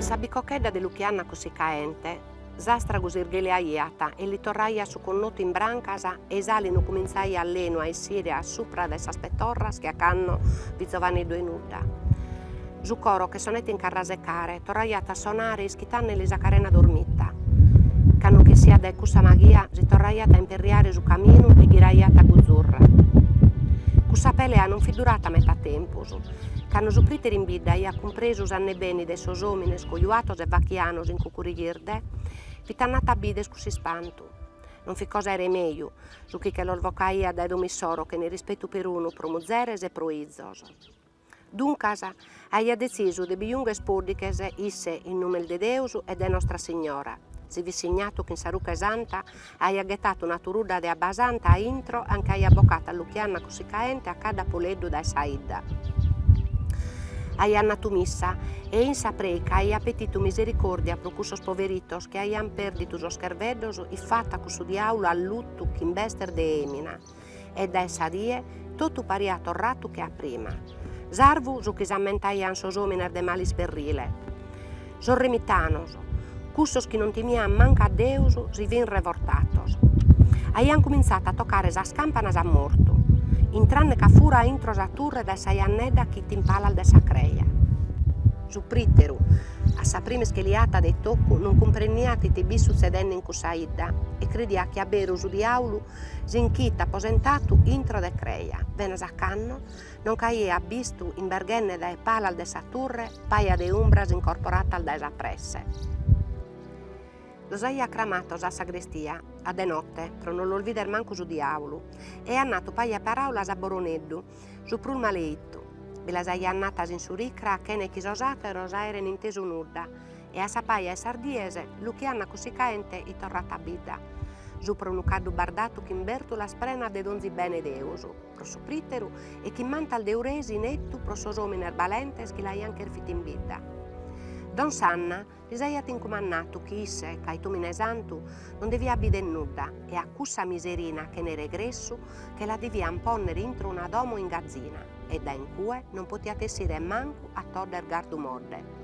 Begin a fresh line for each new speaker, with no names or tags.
sa bicocchedda de Luchianna così caente, Zastra gusirghele aiata e li torraia su connoto in brancasa e salino cominzai alleno a essire a supra de sas petorras che a canno vizovani due nuda. Su coro che sonetti in carrasecare, torraiata a sonare ischitane lisa carena dormita. Canno che sia de cussa maghia, si torraiata a imperriare su camino e ghiraiata a guzzurra. Cussa pelea non fi durata metà tempus, c'hanno supriteri in bidda e ha compreso anne beni de sos omines cogliuatos e vacchianos in cucurighirde, vitannata bides cussi spantu. Non fi cosa ere meglio, su chi che lo vocaia dai domissoro che ne rispetto per uno pro muzeres e pro izzos. Duncas, aia deciso de biunghe spoddiches isse in nome de Deus e de Nostra Signora. Si vi segnato che in Saruca Santa aia gettato una turudda de abbasanta a intro anche aia boccata a Luchianna così caente a cada poleddo da Saidda. Aia annatu missa e in sapreca aia appetito misericordia pro cussos poveritos che aian perditu sos scherveddos i fatta cussu diaulu al luttu chimbester de emina e da essa die totu paria torratu che a prima. Sarvu su chi s'ammentaian sos omines de malis perrile. Sos remitanos, cussos chi non timian manca a Deus si vin revortatos. Aian cominciato a toccare sas campanas a mortu, intranne ca fura intro sa turre de sa iannedda chi timpala de sa creia. Su pritteru, a sa prima scheliata de toccu, non comprenniat ti bi succedendo in cussa idda e credia che a beru su diaulu s'inchita posentatu intro de creia. Venas a canno, non caia vistu in berghenne de pala de sa turre, paia de umbras incorporata al de sa presse. Los aia cramatos a sagrestia, a de notte, pro non lo vider manco su diaulu, e annato paia paraulas a Boroneddu, su prul maleittu. Bi las aia annatas in su ricra, che ne chi sosateros aeren intesu nudda, e a sa paia e sardiese, Luchianna così caente i torrata bidda. Su pro unu caddu bardatu chi imbertu la sprena de donzi bene Deusu, pro su pritteru, e chi manta al deuresi nettu pro sos omines valentes chi l'aian cherfit in bidda. Don Sanna lis aiat incomannato chi isse, ca itumine santu, non devia bide nudda, e a cussa miserina che ne regressu, che la devian ponnere intro una domo in gazzina, e da in cue non potia tessire mancu a todder gardu modde.